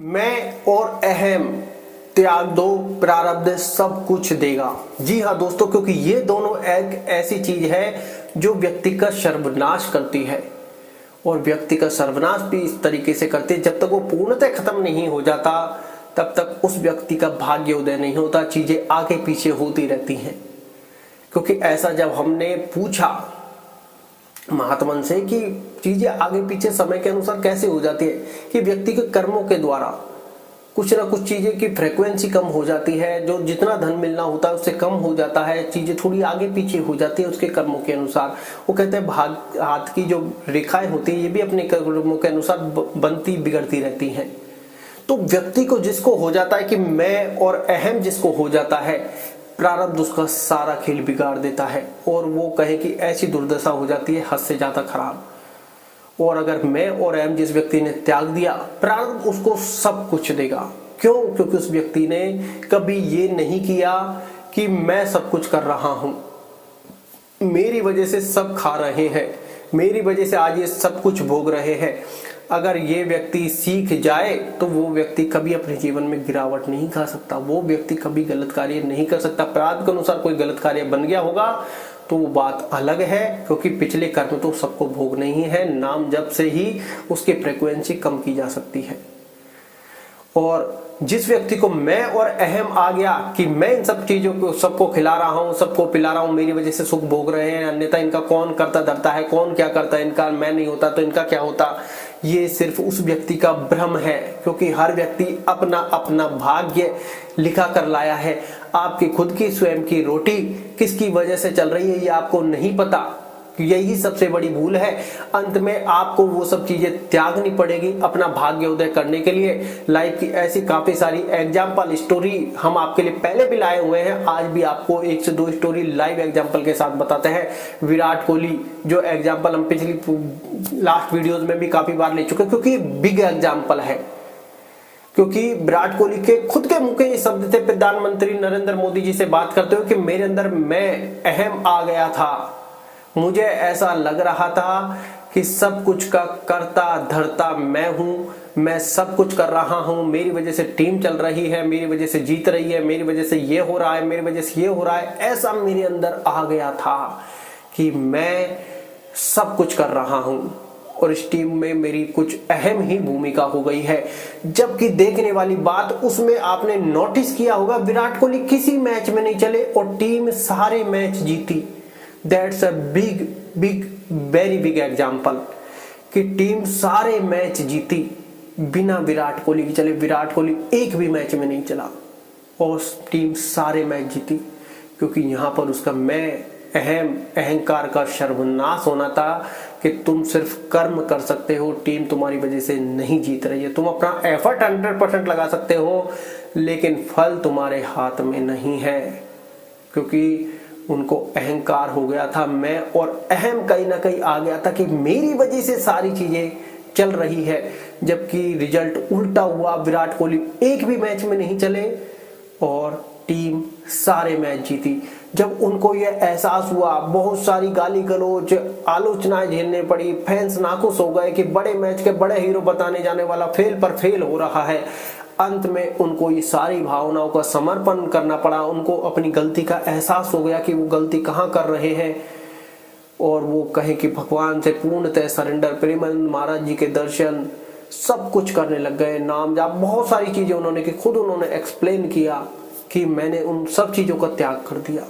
मैं और अहम, त्याग दो, प्रारब्ध सब कुछ देगा। जी हाँ दोस्तों, क्योंकि ये दोनों एक ऐसी चीज है जो व्यक्ति का सर्वनाश करती है, और व्यक्ति का सर्वनाश भी इस तरीके से करती है, जब तक वो पूर्णतः खत्म नहीं हो जाता तब तक उस व्यक्ति का भाग्योदय नहीं होता, चीजें आगे पीछे होती रहती हैं। क्योंकि ऐसा जब हमने पूछा महात्मन से कि चीजें आगे पीछे समय के अनुसार कैसे हो जाती है, कि व्यक्ति के कर्मों के द्वारा कुछ ना कुछ चीजें की फ्रीक्वेंसी कम हो जाती है, जो जितना धन मिलना होता है उससे कम हो जाता है, चीजें थोड़ी आगे पीछे हो जाती है उसके कर्मों के अनुसार। वो कहते हैं भाग हाथ की जो रेखाएं होती है ये भी अपने कर्मों के अनुसार बनती बिगड़ती रहती हैं। तो व्यक्ति को जिसको हो जाता है कि मैं और अहम जिसको हो जाता है, प्रारब्ध उसका सारा खेल बिगाड़ देता है, और वो कहे कि ऐसी दुर्दशा हो जाती है हद से ज्यादा खराब। और अगर मैं और अहम जिस व्यक्ति ने त्याग दिया, प्रारब्ध उसको सब कुछ देगा। क्यों? क्योंकि उस व्यक्ति ने कभी ये नहीं किया कि मैं सब कुछ कर रहा हूं, मेरी वजह से सब खा रहे हैं, मेरी वजह से आज ये सब कुछ भोग रहे हैं। अगर ये व्यक्ति सीख जाए तो वो व्यक्ति कभी अपने जीवन में गिरावट नहीं खा सकता, वो व्यक्ति कभी गलत कार्य नहीं कर सकता। प्रारब्ध के अनुसार कोई गलत कार्य बन गया होगा तो वो बात अलग है, क्योंकि पिछले कर्म तो सबको भोग नहीं है, नाम जप से ही उसकी फ्रीक्वेंसी कम की जा सकती है। और जिस व्यक्ति को मैं और अहम आ गया कि मैं इन सब चीजों को सबको खिला रहा हूं, सबको पिला रहा हूं, मेरी वजह से सुख भोग रहे हैं, अन्यथा इनका कौन करता धरता है, कौन क्या करता है, इनका मैं नहीं होता तो इनका क्या होता, ये सिर्फ उस व्यक्ति का भ्रम है। क्योंकि हर व्यक्ति अपना अपना भाग्य लिखा कर लाया है। आपकी खुद की स्वयं की रोटी किसकी वजह से चल रही है ये आपको नहीं पता, यही सबसे बड़ी भूल है। अंत में आपको वो सब चीजें त्यागनी पड़ेगी अपना भाग्योदय करने के लिए। लाइफ की ऐसी काफी सारी एग्जाम्पल स्टोरी हम आपके लिए पहले भी लाए हुए हैं, आज भी आपको 1 से 2 स्टोरी लाइव एग्जाम्पल के साथ बताते हैं। विराट कोहली जो एग्जाम्पल हम पिछली लास्ट वीडियोज में भी काफी बार ले चुके हैं, क्योंकि बिग एग्जाम्पल है। क्योंकि विराट कोहली के खुद के मुंह के ये शब्द थे प्रधानमंत्री नरेंद्र मोदी जी से बात करते हुए कि मेरे अंदर मैं अहम आ गया था, मुझे ऐसा लग रहा था कि सब कुछ का करता धरता मैं हूं, मैं सब कुछ कर रहा हूं, मेरी वजह से टीम चल रही है, मेरी वजह से जीत रही है, मेरी वजह से ये हो रहा है, मेरी वजह से ये हो रहा है। ऐसा मेरे अंदर आ गया था कि मैं सब कुछ कर रहा हूं और इस टीम में मेरी कुछ अहम ही भूमिका हो गई है। जबकि देखने वाली बात उसमें आपने नोटिस किया होगा, विराट कोहली किसी मैच में नहीं चले और टीम सारे मैच जीती। That's a big very big example कि टीम सारे मैच जीती बिना विराट कोहली के चले। विराट कोहली एक भी मैच में नहीं चला और टीम सारे मैच जीती, क्योंकि यहां पर उसका मैं अहम अहंकार का सर्वनाश होना था कि तुम सिर्फ कर्म कर सकते हो, टीम तुम्हारी वजह से नहीं जीत रही है। तुम अपना एफर्ट 100% लगा सकते हो, लेकिन फल तुम्हारे हाथ में नहीं है। क्योंकि उनको अहंकार हो गया था, मैं और अहम कहीं ना कहीं आ गया था कि मेरी वजह से सारी चीजें चल रही है। जबकि रिजल्ट उल्टा हुआ, विराट कोहली एक भी मैच में नहीं चले और टीम सारे मैच जीती। जब उनको यह एहसास हुआ, बहुत सारी गाली गलौज आलोचनाएं झेलने पड़ी, फैंस नाखुश हो गए कि बड़े मैच के बड़े हीरो बताने जाने वाला फेल पर फेल हो रहा है। अंत में उनको ये सारी भावनाओं का समर्पण करना पड़ा, उनको अपनी गलती का एहसास हो गया कि वो गलती कहाँ कर रहे हैं, और वो कहे कि भगवान से पूर्णतः सरेंडर, प्रेमानंद महाराज जी के दर्शन सब कुछ करने लग गए, नाम जाप, बहुत सारी चीजें उन्होंने की। खुद उन्होंने एक्सप्लेन किया कि मैंने उन सब चीजों का त्याग कर दिया,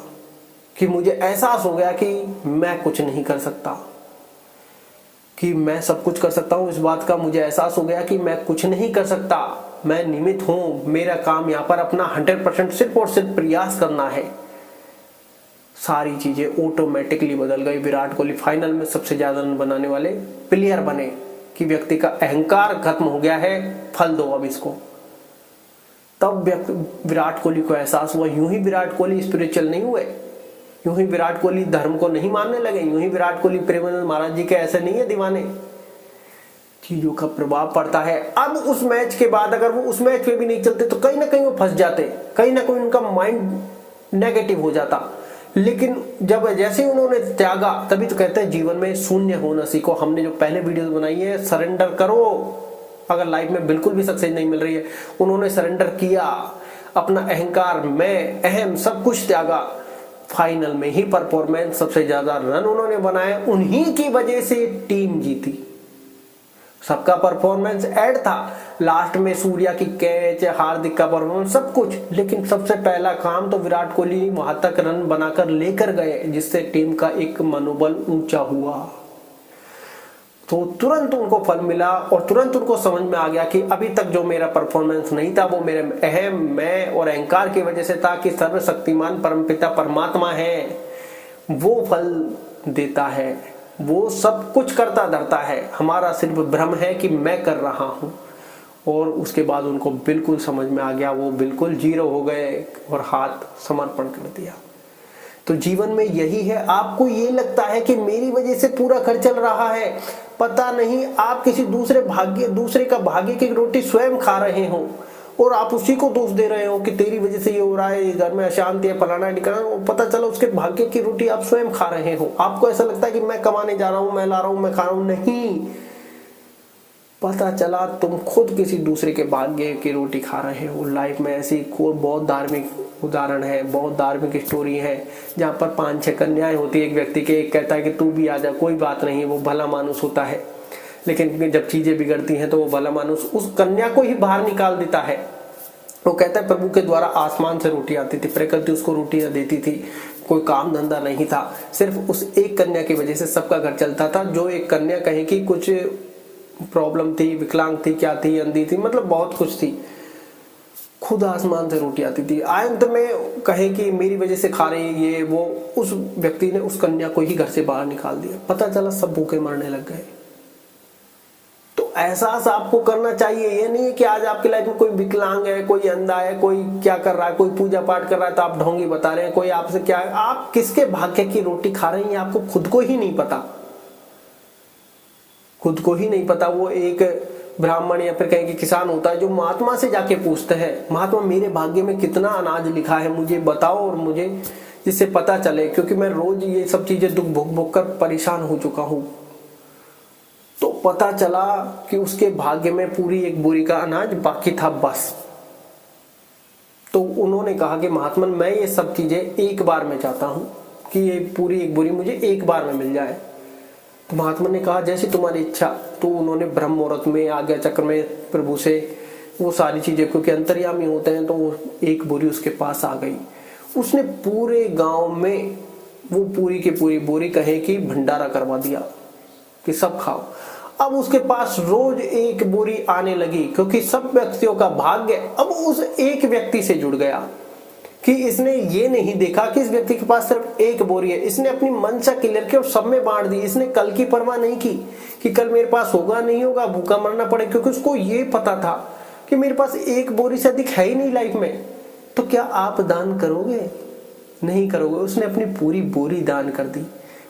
कि मुझे एहसास हो गया कि मैं कुछ नहीं कर सकता, कि मैं सब कुछ कर सकता हूं। इस बात का मुझे एहसास हो गया कि मैं कुछ नहीं कर सकता, मैं निमित्त हूं, मेरा काम यहां पर अपना 100% सिर्फ और सिर्फ प्रयास करना है। सारी चीजें ऑटोमेटिकली बदल गई। विराट कोहली फाइनल में सबसे ज्यादा रन बनाने वाले प्लेयर बने, कि व्यक्ति का अहंकार खत्म हो गया है, फल दो अब इसको। तब विराट कोहली को एहसास हुआ। यूं ही विराट कोहली स्पिरिचुअल नहीं हुए, यूं ही विराट कोहली धर्म को नहीं मानने लगे, यूं ही विराट कोहली प्रेमानंद महाराज जी के ऐसे नहीं है दीवाने। चीजों का प्रभाव पड़ता है। अब उस मैच के बाद अगर वो उस मैच में भी नहीं चलते तो कहीं ना कहीं वो फंस जाते, कहीं ना कहीं उनका माइंड नेगेटिव हो जाता। लेकिन जब जैसे ही उन्होंने त्यागा, तभी तो कहते हैं जीवन में शून्य होना सीखो। हमने जो पहले वीडियो बनाई है, सरेंडर करो, अगर लाइफ में बिल्कुल भी सक्सेस नहीं मिल रही है, उन्होंने सरेंडर किया, अपना अहंकार, मैं, अहम, सब कुछ त्यागा, फाइनल में ही परफॉर्मेंस सबसे ज्यादा रन उन्होंने बनाए, उन्हीं की वजह से टीम जीती। सबका परफॉर्मेंस ऐड था, लास्ट में सूर्या की कैच, हार्दिक का परफॉर्मेंस, सब कुछ, लेकिन सबसे पहला काम तो विराट कोहली वहां तक रन बनाकर लेकर गए जिससे टीम का एक मनोबल ऊंचा हुआ। तो तुरंत उनको फल मिला और तुरंत उनको समझ में आ गया कि अभी तक जो मेरा परफॉर्मेंस नहीं था वो मेरे अहम, मैं और अहंकार की वजह से था, कि सर्वशक्तिमान परमपिता परमात्मा है, वो फल देता है, वो सब कुछ करता धरता है, हमारा सिर्फ भ्रम है कि मैं कर रहा हूं। और उसके बाद उनको बिल्कुल समझ में आ गया, वो बिल्कुल जीरो हो गए और हाथ समर्पण कर दिया। तो जीवन में यही है, आपको ये लगता है कि मेरी वजह से पूरा घर चल रहा है, पता नहीं आप किसी दूसरे का भाग्य की रोटी स्वयं खा रहे हो और आप उसी को दोष दे रहे हो कि तेरी वजह से ये हो रहा है, घर में अशांति है, फलाना ठिकाना, पता चला उसके भाग्य की रोटी आप स्वयं खा रहे हो। आपको ऐसा लगता है कि मैं कमाने जा रहा हूं, मैं ला रहा हूं, मैं खा रहा हूं, नहीं, पता चला तुम खुद किसी दूसरे के भाग्य की रोटी खा रहे हो। लाइफ में ऐसी बहुत धार्मिक उदाहरण है, बहुत धार्मिक स्टोरी है, जहां पर 5-6 कन्याएं होती है एक व्यक्ति के, एक कहता है कि तू भी आ जा, कोई बात नहीं, वो भला मानुस होता है, लेकिन जब चीजें बिगड़ती हैं तो वो भला मानुस उस कन्या को ही बाहर निकाल देता है। वो कहता है प्रभु के द्वारा आसमान से रोटी आती थी, प्रकृति उसको रोटियां देती थी, कोई काम धंधा नहीं था, सिर्फ उस एक कन्या की वजह से सबका घर चलता था। जो एक कन्या कहीं की कुछ प्रॉब्लम थी, विकलांग थी, क्या थी, अंधी थी, मतलब बहुत कुछ थी, खुद आसमान से रोटी आती थी। अंत में कहे कि मेरी वजह से खा रही ये वो, उस व्यक्ति ने उस कन्या को ही घर से बाहर निकाल दिया। पता चला सब भूखे मरने लग गए। तो एहसास आपको करना चाहिए, ये नहीं है कि आज आपकी लाइफ में कोई विकलांग है, कोई अंधा है, कोई क्या कर रहा है, कोई पूजा पाठ कर रहा है तो आप ढोंगी बता रहे हैं, कोई आपसे क्या है, आप किसके भाग्य की रोटी खा रहे हैं आपको खुद को ही नहीं पता, खुद को ही नहीं पता। वो एक ब्राह्मण या फिर कहेंगे किसान होता है जो महात्मा से जाके पूछते हैं, महात्मा मेरे भाग्य में कितना अनाज लिखा है मुझे बताओ और मुझे जिससे पता चले, क्योंकि मैं रोज ये सब चीजें दुख भोग भोग कर परेशान हो चुका हूं। तो पता चला कि उसके भाग्य में पूरी एक बोरी का अनाज बाकी था बस। तो उन्होंने कहा कि महात्मा मैं ये सब चीजें एक बार में चाहता हूं कि ये पूरी एक बोरी मुझे एक बार में मिल जाए। तो महात्मा ने कहा जैसी तुम्हारी इच्छा। तो उन्होंने ब्रह्म मुहूर्त में आज्ञा चक्र में प्रभु से वो सारी चीजें, क्योंकि अंतर्यामी होते हैं, तो वो एक बोरी उसके पास आ गई। उसने पूरे गांव में वो पूरी की पूरी बोरी कहे कि भंडारा करवा दिया कि सब खाओ। अब उसके पास रोज एक बोरी आने लगी, क्योंकि सब व्यक्तियों का भाग्य अब उस एक व्यक्ति से जुड़ गया कि इसने ये नहीं देखा कि इस व्यक्ति के पास सिर्फ एक बोरी है, इसने अपनी मंशा क्लियर की और सब में बांट दी। इसने कल की परवाह नहीं की कि कल मेरे पास होगा नहीं होगा, भूखा मरना पड़े, क्योंकि उसको ये पता था कि मेरे पास एक बोरी से अधिक है ही नहीं लाइफ में। तो क्या आप दान करोगे? नहीं करोगे। उसने अपनी पूरी बोरी दान कर दी,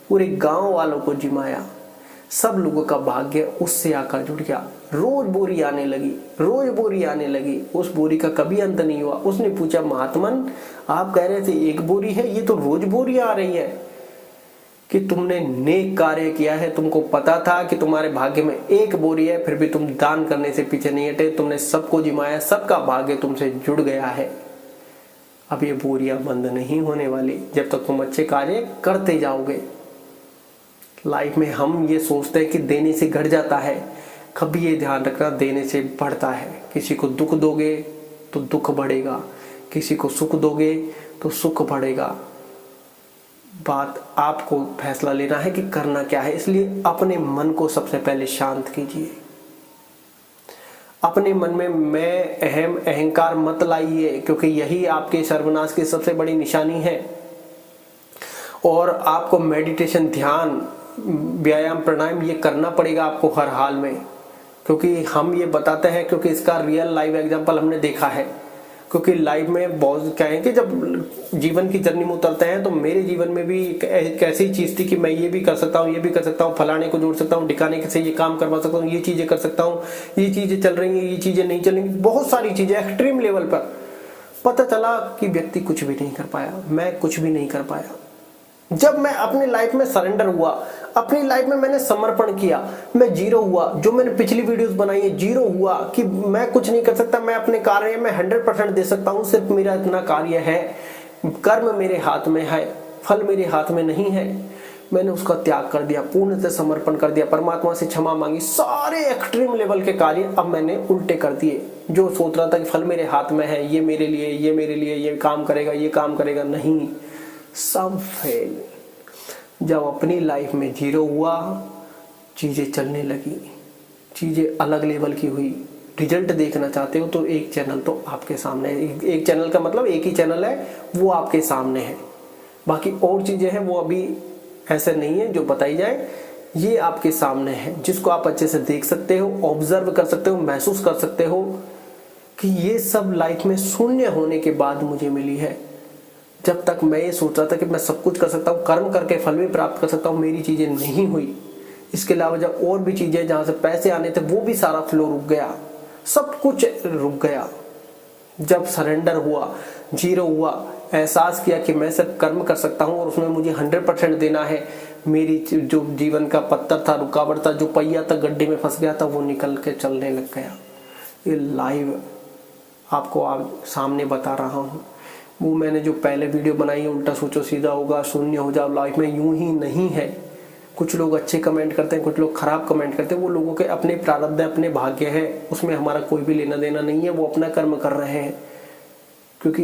पूरे गांव वालों को जिमाया, सब लोगों का भाग्य उससे आकर जुड़ गया। रोज बोरी आने लगी, रोज बोरी आने लगी, उस बोरी का कभी अंत नहीं हुआ। उसने पूछा महात्मन आप कह रहे थे एक बोरी है, ये तो रोज बोरी आ रही है। कि तुमने नेक कार्य किया है, तुमको पता था कि तुम्हारे भाग्य में एक बोरी है, फिर भी तुम दान करने से पीछे नहीं हटे, तुमने सबको जिमाया, सबका भाग्य तुमसे जुड़ गया है। अब ये बोरियां बंद नहीं होने वाली जब तक तुम अच्छे कार्य करते जाओगे। लाइफ में हम ये सोचते हैं कि देने से घट जाता है, कभी ये ध्यान रखना देने से बढ़ता है। किसी को दुख दोगे तो दुख बढ़ेगा, किसी को सुख दोगे तो सुख बढ़ेगा। बात आपको फैसला लेना है कि करना क्या है। इसलिए अपने मन को सबसे पहले शांत कीजिए। अपने मन में मैं, अहम, अहंकार मत लाइए, क्योंकि यही आपके सर्वनाश की सबसे बड़ी निशानी है। और आपको मेडिटेशन, ध्यान, व्यायाम, प्राणायाम ये करना पड़ेगा आपको हर हाल में, क्योंकि हम ये बताते हैं क्योंकि इसका रियल लाइव एग्जांपल हमने देखा है। क्योंकि लाइफ में बहुत क्या है कि जब जीवन की जर्नी में उतरते हैं तो मेरे जीवन में भी एक ऐसी चीज थी कि मैं ये भी कर सकता हूँ, ये भी कर सकता हूँ, फलाने को जोड़ सकता हूँ, ठिकाने से ये काम करवा सकता हूँ, ये चीजें कर सकता हूँ, ये चीजें चल रही हैं, ये चीजें नहीं चल रही, बहुत सारी चीजें एक्सट्रीम लेवल पर। पता चला कि व्यक्ति कुछ भी नहीं कर पाया, मैं कुछ भी नहीं कर पाया। जब मैं अपनी लाइफ में सरेंडर हुआ, अपनी लाइफ में मैंने समर्पण किया, मैं जीरो हुआ। जो मैंने पिछली वीडियोस बनाई है, जीरो हुआ कि मैं कुछ नहीं कर सकता, मैं अपने कार्य में 100% दे सकता हूं, सिर्फ मेरा इतना कार्य है, कर्म मेरे हाथ में है, फल मेरे हाथ में नहीं है। मैंने उसका त्याग कर दिया, पूर्ण से समर्पण कर दिया, परमात्मा से क्षमा मांगी, सारे एक्सट्रीम लेवल के कार्य अब मैंने उल्टे कर दिए। जो सोच रहा था कि फल मेरे हाथ में है, ये मेरे लिए, ये मेरे लिए, ये काम करेगा, ये काम करेगा, नहीं, सब फेल। जब अपनी लाइफ में जीरो हुआ, चीजें चलने लगी, चीजें अलग लेवल की हुई। रिजल्ट देखना चाहते हो तो एक चैनल तो आपके सामने है, एक चैनल का मतलब एक ही चैनल है, वो आपके सामने है। बाकी और चीजें हैं वो अभी ऐसे नहीं है जो बताई जाए, ये आपके सामने है, जिसको आप अच्छे से देख सकते हो, ऑब्जर्व कर सकते हो, महसूस कर सकते हो कि ये सब लाइफ में शून्य होने के बाद मुझे मिली है। जब तक मैं ये सोच रहा था कि मैं सब कुछ कर सकता हूँ, कर्म करके फल भी प्राप्त कर सकता हूँ, मेरी चीजें नहीं हुई। इसके अलावा जब और भी चीजें जहां से पैसे आने थे वो भी सारा फ्लो रुक गया, सब कुछ रुक गया। जब सरेंडर हुआ, जीरो हुआ, एहसास किया कि मैं सिर्फ कर्म कर सकता हूँ और उसमें मुझे 100% देना है, मेरी जो जीवन का पत्थर था, रुकावट था, जो पहिया था, गड्ढे में फंस गया था, वो निकल के चलने लग गया। ये लाइव आपको सामने बता रहा हूँ। वो मैंने जो पहले वीडियो बनाई है, उल्टा सोचो सीधा होगा, शून्य हो जाओ, लाइफ में यूं ही नहीं है। कुछ लोग अच्छे कमेंट करते हैं, कुछ लोग खराब कमेंट करते हैं, वो लोगों के अपने प्रारब्ध है, अपने भाग्य है, उसमें हमारा कोई भी लेना देना नहीं है। वो अपना कर्म कर रहे हैं, क्योंकि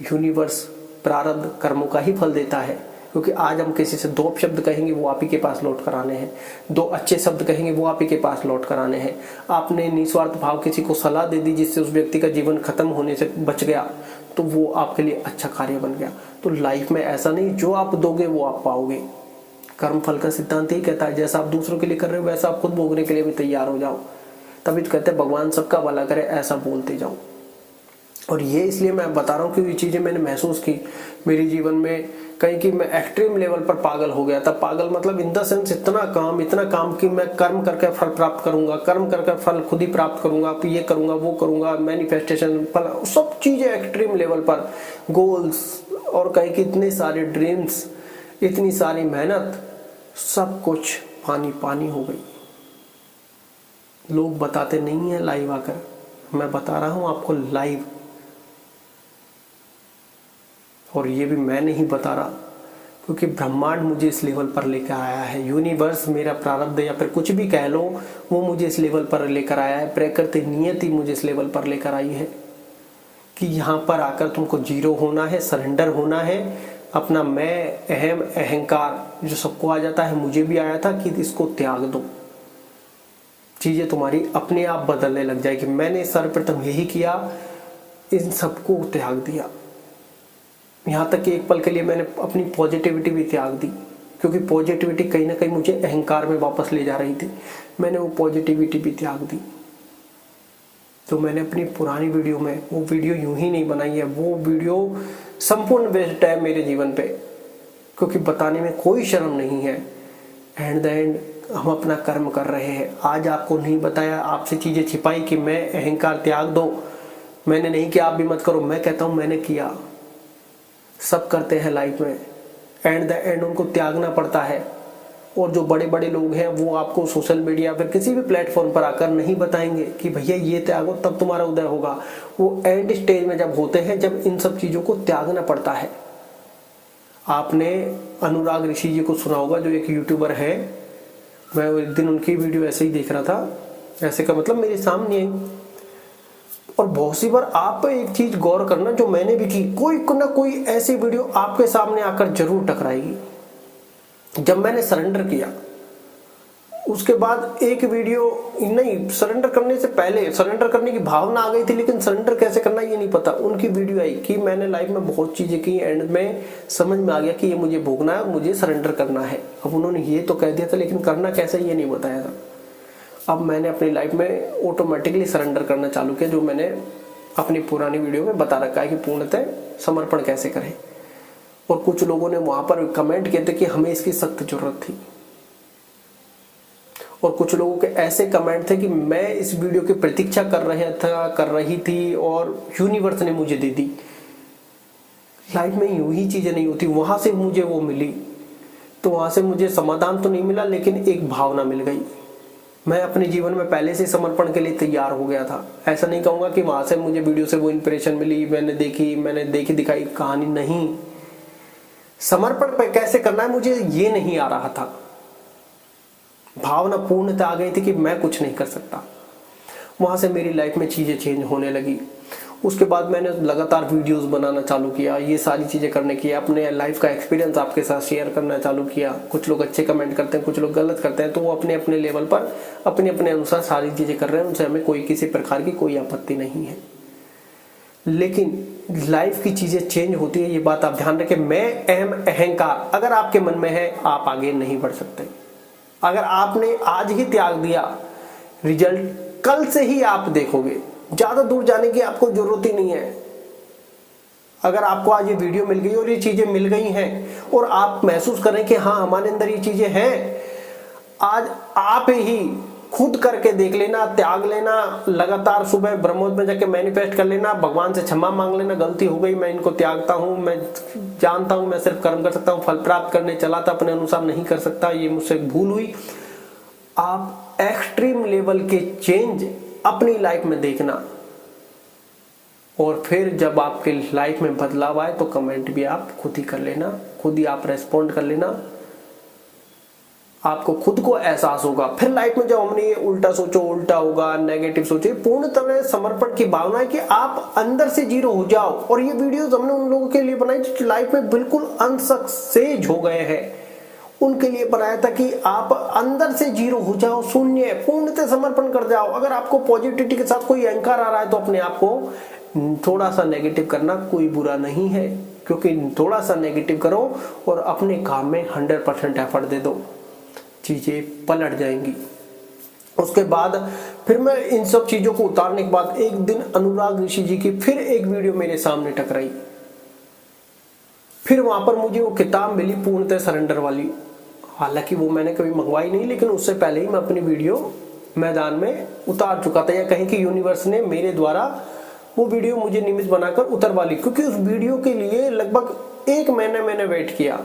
यूनिवर्स प्रारब्ध कर्मों का ही फल देता है। क्योंकि आज हम किसी से 2 शब्द कहेंगे वो आप ही के पास लौट कर आने हैं, 2 अच्छे शब्द कहेंगे वो आप ही के पास लौट कर आने हैं। आपने निस्वार्थ भाव किसी को सलाह दे दी जिससे उस व्यक्ति का जीवन खत्म होने से बच गया, तो वो आपके लिए अच्छा कार्य बन गया। तो लाइफ में ऐसा नहीं, जो आप दोगे वो आप पाओगे। कर्म फल का सिद्धांत ही कहता है, जैसा आप दूसरों के लिए कर रहे हो वैसा आप खुद भोगने के लिए भी तैयार हो जाओ। तभी तो कहते हैं भगवान सबका भला करे, ऐसा बोलते जाओ। और ये इसलिए मैं बता रहा हूँ कि ये चीजें मैंने महसूस की मेरे जीवन में, कहीं कि मैं एक्सट्रीम लेवल पर पागल हो गया था। पागल मतलब इन द सेंस इतना काम कि मैं कर्म करके फल प्राप्त करूंगा, कर्म करके फल खुद ही प्राप्त करूंगा, ये करूंगा, वो करूंगा, मैनिफेस्टेशन, फल, सब चीजें एक्सट्रीम लेवल पर, गोल्स, और कहीं कि इतने सारे ड्रीम्स, इतनी सारी मेहनत, सब कुछ पानी पानी हो गई। लोग बताते नहीं है लाइव आकर, मैं बता रहा हूं आपको लाइव। और ये भी मैं नहीं बता रहा, क्योंकि ब्रह्मांड मुझे इस लेवल पर लेकर आया है। यूनिवर्स, मेरा प्रारब्ध या फिर कुछ भी कह लो, वो मुझे इस लेवल पर लेकर आया है। प्रकृति, नियति मुझे इस लेवल पर लेकर आई है कि यहाँ पर आकर तुमको जीरो होना है, सरेंडर होना है। अपना मैं, अहम, अहंकार जो सबको आ जाता है, मुझे भी आया था, कि इसको त्याग दो। चीजें तुम्हारी अपने आप बदलने लग जाएगी। मैंने सर्वप्रथम यही किया, इन सबको त्याग दिया। यहाँ तक कि एक पल के लिए मैंने अपनी पॉजिटिविटी भी त्याग दी, क्योंकि पॉजिटिविटी कहीं ना कहीं मुझे अहंकार में वापस ले जा रही थी। मैंने वो पॉजिटिविटी भी त्याग दी। तो मैंने अपनी पुरानी वीडियो में, वो वीडियो यूं ही नहीं बनाई है, वो वीडियो संपूर्ण वेस्ट है मेरे जीवन पे, क्योंकि बताने में कोई शर्म नहीं है। एंड द एंड हम अपना कर्म कर रहे हैं। आज आपको नहीं बताया, आपसे चीजें छिपाई कि मैं अहंकार त्याग दो, मैंने नहीं किया, आप भी मत करो। मैं कहता हूं मैंने किया। सब करते हैं लाइफ में, एंड द एंड उनको त्यागना पड़ता है। और जो बड़े बड़े लोग हैं वो आपको सोशल मीडिया पर किसी भी प्लेटफॉर्म पर आकर नहीं बताएंगे कि भैया ये त्यागो तब तुम्हारा उदय होगा। वो एंड स्टेज में जब होते हैं, जब इन सब चीजों को त्यागना पड़ता है। आपने अनुराग ऋषि जी को सुना होगा, जो एक यूट्यूबर है। मैं एक दिन उनकी वीडियो ऐसे ही देख रहा था, ऐसे का मतलब मेरे सामने आई। और बहुत सी बार आप एक चीज गौर करना, जो मैंने भी की, कोई ना कोई ऐसी वीडियो आपके सामने आकर जरूर टकराएगी। जब मैंने सरेंडर किया, उसके बाद एक वीडियो नहीं, सरेंडर करने से पहले सरेंडर करने की भावना आ गई थी, लेकिन सरेंडर कैसे करना ये नहीं पता। उनकी वीडियो आई कि मैंने लाइफ में बहुत चीजें की, एंड में समझ में आ गया कि ये मुझे भोगना है, मुझे सरेंडर करना है। अब उन्होंने ये तो कह दिया था, लेकिन करना कैसे ये नहीं बताया था। अब मैंने अपनी लाइफ में ऑटोमेटिकली सरेंडर करना चालू किया, जो मैंने अपनी पुरानी वीडियो में बता रखा है कि पूर्णतः समर्पण कैसे करें। और कुछ लोगों ने वहां पर कमेंट किए थे कि हमें इसकी सख्त जरूरत थी। और कुछ लोगों के ऐसे कमेंट थे कि मैं इस वीडियो की प्रतीक्षा कर रही थी और यूनिवर्स ने मुझे दे दी। लाइफ में यूं ही चीजें नहीं होती, वहां से मुझे वो मिली। तो वहां से मुझे समाधान तो नहीं मिला, लेकिन एक भावना मिल गई। मैं अपने जीवन में पहले से समर्पण के लिए तैयार हो गया था। ऐसा नहीं कहूंगा कि वहां से मुझे वीडियो से वो इंस्पिरेशन मिली, मैंने देखी दिखाई कहानी, नहीं। समर्पण पे कैसे करना है मुझे ये नहीं आ रहा था। भावना पूर्णता आ गई थी कि मैं कुछ नहीं कर सकता। वहां से मेरी लाइफ में चीजें चेंज होने लगी। उसके बाद मैंने लगातार वीडियोस बनाना चालू किया, ये सारी चीजें करने की, अपने लाइफ का एक्सपीरियंस आपके साथ शेयर करना चालू किया। कुछ लोग अच्छे कमेंट करते हैं, कुछ लोग गलत करते हैं, तो वो अपने अपने लेवल पर अपने अपने अनुसार सारी चीजें कर रहे हैं, उनसे हमें कोई किसी प्रकार की कोई आपत्ति नहीं है। लेकिन लाइफ की चीजें चेंज होती है, ये बात आप ध्यान रखें। मैं अहंकार अगर आपके मन में है, आप आगे नहीं बढ़ सकते। अगर आपने आज ही त्याग दिया, रिजल्ट कल से ही आप देखोगे। ज्यादा दूर जाने की आपको जरूरत ही नहीं है। अगर आपको आज ये वीडियो मिल गई और ये चीजें मिल गई हैं और आप महसूस करें कि हाँ हमारे अंदर ये चीजें हैं, आज आप ही खुद करके देख लेना, त्याग लेना। लगातार सुबह ब्रह्मोदय में जाके मैनिफेस्ट कर लेना, भगवान से क्षमा मांग लेना, गलती हो गई, मैं इनको त्यागता हूं, मैं जानता हूं मैं सिर्फ कर्म कर सकता हूं, फल प्राप्त करने चला था, अपने अनुसार नहीं कर सकता, ये मुझसे भूल हुई। आप एक्सट्रीम लेवल के चेंज अपनी लाइफ में देखना, और फिर जब आपके लाइफ में बदलाव आए तो कमेंट भी आप खुद ही कर लेना, खुद ही आप रेस्पॉन्ड कर लेना। आपको खुद को एहसास होगा। फिर लाइफ में जब हमने उल्टा सोचो उल्टा होगा, नेगेटिव सोचे, पूर्ण तरह समर्पण की भावना है कि आप अंदर से जीरो हो जाओ। और ये वीडियोस हमने उन लोगों के लिए बनाई जो लाइफ में बिल्कुल अनसक्सेस हो गए हैं, उनके लिए बनाया था कि आप अंदर से जीरो हो जाओ, शून्य, पूर्णतः समर्पण कर जाओ। अगर आपको पॉजिटिविटी के साथ कोई अहंकार आ रहा है तो अपने आप को थोड़ा सा नेगेटिव करना कोई बुरा नहीं है, क्योंकि थोड़ा सा नेगेटिव करो और अपने काम में 100% एफर्ट दे दो, चीजें पलट जाएंगी। उसके बाद फिर मैं इन सब चीजों को उतारने के बाद एक दिन अनुराग ऋषि जी की फिर एक वीडियो मेरे सामने टकराई। फिर वहां पर मुझे वो किताब मिली पूर्णतः सरेंडर वाली। हालांकि वो मैंने कभी मंगवाई नहीं, लेकिन उससे पहले ही मैं अपनी वीडियो मैदान में उतार चुका था, या कहीं कि यूनिवर्स ने मेरे द्वारा वो वीडियो मुझे निमित्त बनाकर उतरवा ली। क्योंकि उस वीडियो के लिए लगभग 1 महीने मैंने वेट किया,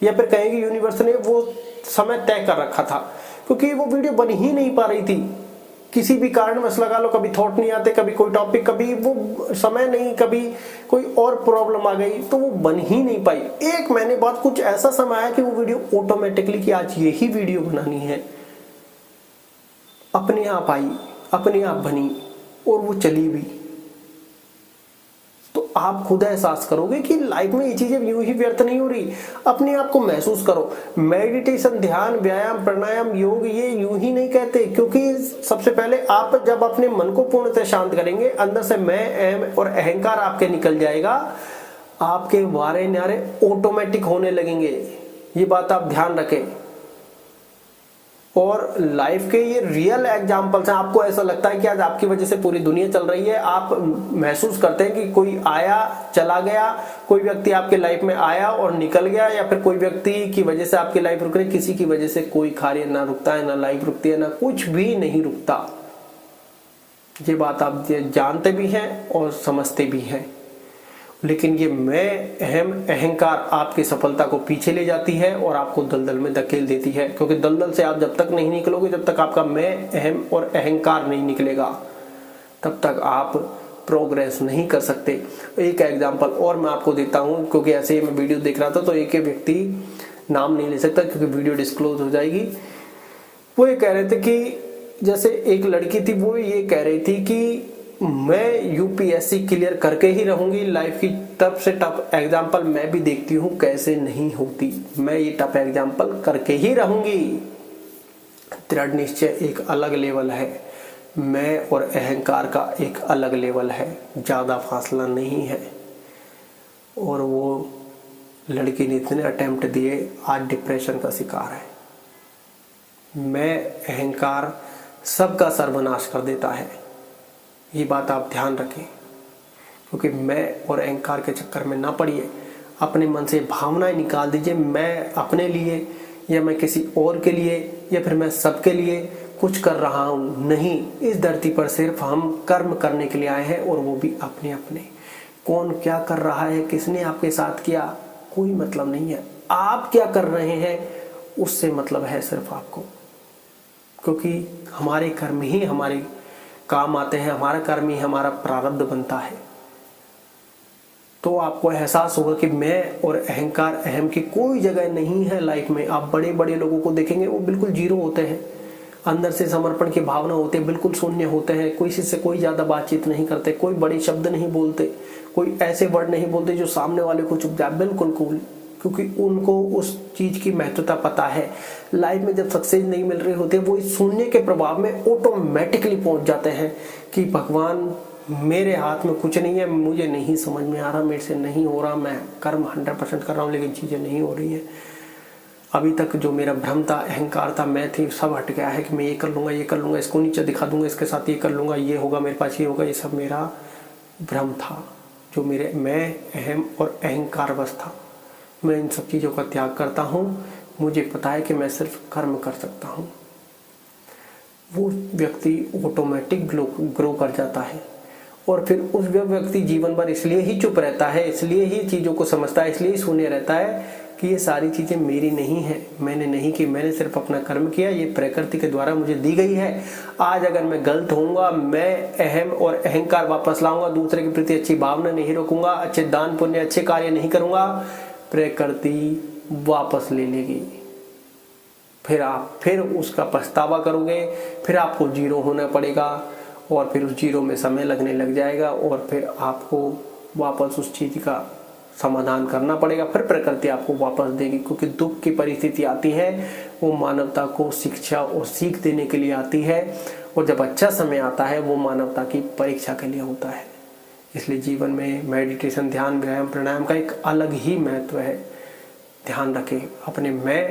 या फिर कहें कि यूनिवर्स ने वो समय तय कर रखा था, क्योंकि वो वीडियो बन ही नहीं पा रही थी। किसी भी कारणवश लगा लो, कभी थॉट नहीं आते, कभी कोई टॉपिक, कभी वो समय नहीं, कभी कोई और प्रॉब्लम आ गई, तो वो बन ही नहीं पाई। 1 महीने बाद कुछ ऐसा समय आया कि वो वीडियो ऑटोमेटिकली कि आज यही वीडियो बनानी है, अपने आप आई, अपने आप बनी और वो चली भी। तो आप खुद एहसास करोगे कि लाइफ में ये चीजें यूं ही व्यर्थ नहीं हो रही। अपने आप को महसूस करो। मेडिटेशन, ध्यान, व्यायाम, प्राणायाम, योग ये यूं ही नहीं कहते, क्योंकि सबसे पहले आप जब अपने मन को पूर्णतः शांत करेंगे, अंदर से मैं, अहम और अहंकार आपके निकल जाएगा, आपके वारे न्यारे ऑटोमेटिक होने लगेंगे। ये बात आप ध्यान रखें। और लाइफ के ये रियल एग्जाम्पल्स हैं। आपको ऐसा लगता है कि आज आपकी वजह से पूरी दुनिया चल रही है, आप महसूस करते हैं कि कोई आया चला गया, कोई व्यक्ति आपके लाइफ में आया और निकल गया, या फिर कोई व्यक्ति की वजह से आपकी लाइफ रुक रही, किसी की वजह से कोई कार्य ना रुकता है, ना लाइफ रुकती है, ना कुछ भी नहीं रुकता। ये बात आप जानते भी हैं और समझते भी हैं। लेकिन ये मैं, अहम, अहंकार आपकी सफलता को पीछे ले जाती है और आपको दलदल में धकेल देती है। क्योंकि दलदल से आप जब तक नहीं निकलोगे, जब तक आपका मैं, अहम और अहंकार नहीं निकलेगा, तब तक आप प्रोग्रेस नहीं कर सकते। एक एग्जांपल और मैं आपको देता हूं, क्योंकि ऐसे ही मैं वीडियो देख रहा था, तो एक व्यक्ति, नाम नहीं ले सकता क्योंकि वीडियो डिस्क्लोज हो जाएगी, वो ये कह रहे थे कि जैसे एक लड़की थी, वो ये कह रही थी कि मैं यूपीएससी क्लियर करके ही रहूंगी। लाइफ की टफ से टफ एग्जाम्पल मैं भी देखती हूँ कैसे नहीं होती, मैं ये टफ एग्जाम्पल करके ही रहूंगी। दृढ़ निश्चय एक अलग लेवल है, मैं और अहंकार का एक अलग लेवल है, ज्यादा फासला नहीं है। और वो लड़की ने इतने अटेम्प्ट दिए, आज डिप्रेशन का शिकार है। मैं, अहंकार सबका सर्वनाश कर देता है। ये बात आप ध्यान रखें, क्योंकि मैं और अहंकार के चक्कर में ना पड़िए। अपने मन से भावनाएं निकाल दीजिए, मैं अपने लिए, या मैं किसी और के लिए, या फिर मैं सबके लिए कुछ कर रहा हूं। नहीं, इस धरती पर सिर्फ हम कर्म करने के लिए आए हैं, और वो भी अपने अपने। कौन क्या कर रहा है, किसने आपके साथ किया, कोई मतलब नहीं है। आप क्या कर रहे हैं उससे मतलब है सिर्फ आपको, क्योंकि हमारे कर्म ही हमारे काम आते हैं, हमारा कर्म ही हमारा प्रारब्ध बनता है। तो आपको एहसास होगा कि मैं और अहंकार, अहम की कोई जगह नहीं है लाइफ में। आप बड़े बड़े लोगों को देखेंगे वो बिल्कुल जीरो होते हैं, अंदर से समर्पण की भावना होती है, बिल्कुल शून्य होते हैं, किसी से कोई ज्यादा बातचीत नहीं करते, कोई बड़े शब्द नहीं बोलते, कोई ऐसे वर्ड नहीं बोलते जो सामने वाले को चुप जाए, बिल्कुल कूल, क्योंकि उनको उस चीज की महत्वता पता है। लाइफ में जब सक्सेस नहीं मिल रही होती वो इस शून्य के प्रभाव में ऑटोमेटिकली पहुंच जाते हैं कि भगवान मेरे हाथ में कुछ नहीं है, मुझे नहीं समझ में आ रहा, मेरे से नहीं हो रहा, मैं कर्म 100% कर रहा हूँ लेकिन चीजें नहीं हो रही है। अभी तक जो मेरा भ्रम था, अहंकार था, मैं थी, सब हट गया है कि मैं ये कर लूंगा, इसको नीचे दिखा दूंगा, इसके साथ ये कर लूंगा, ये होगा मेरे पास, ये होगा। ये सब मेरा भ्रम था, जो मेरे मैं, अहम और अहंकार बस था। मैं इन सब चीज़ों का त्याग करता हूँ। मुझे पता है कि मैं सिर्फ कर्म कर सकता हूँ। वो व्यक्ति ऑटोमेटिक ग्रो कर जाता है और फिर उस व्यक्ति जीवन भर इसलिए ही चुप रहता है, इसलिए ही चीज़ों को समझता है, इसलिए ही शून्य रहता है कि ये सारी चीज़ें मेरी नहीं है, मैंने नहीं की, मैंने सिर्फ अपना कर्म किया, ये प्रकृति के द्वारा मुझे दी गई है। आज अगर मैं गलत होऊंगा, मैं अहम और अहंकार वापस लाऊंगा, दूसरे के प्रति अच्छी भावना नहीं रखूंगा, अच्छे दान पुण्य अच्छे कार्य नहीं करूंगा, प्रकृति वापस ले लेगी। फिर उसका पछतावा करोगे, फिर आपको जीरो होना पड़ेगा और फिर उस जीरो में समय लगने लग जाएगा और फिर आपको वापस उस चीज का समाधान करना पड़ेगा। फिर प्रकृति आपको वापस देगी, क्योंकि दुख की परिस्थिति आती है वो मानवता को शिक्षा और सीख देने के लिए आती है, और जब अच्छा समय आता है वो मानवता की परीक्षा के लिए होता है। इसलिए जीवन में मेडिटेशन, ध्यान, व्यायाम, प्राणायाम का एक अलग ही महत्व है। ध्यान रखें, अपने मैं,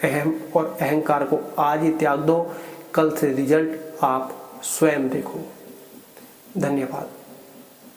अहम और अहंकार को आज ही त्याग दो, कल से रिजल्ट आप स्वयं देखो। धन्यवाद।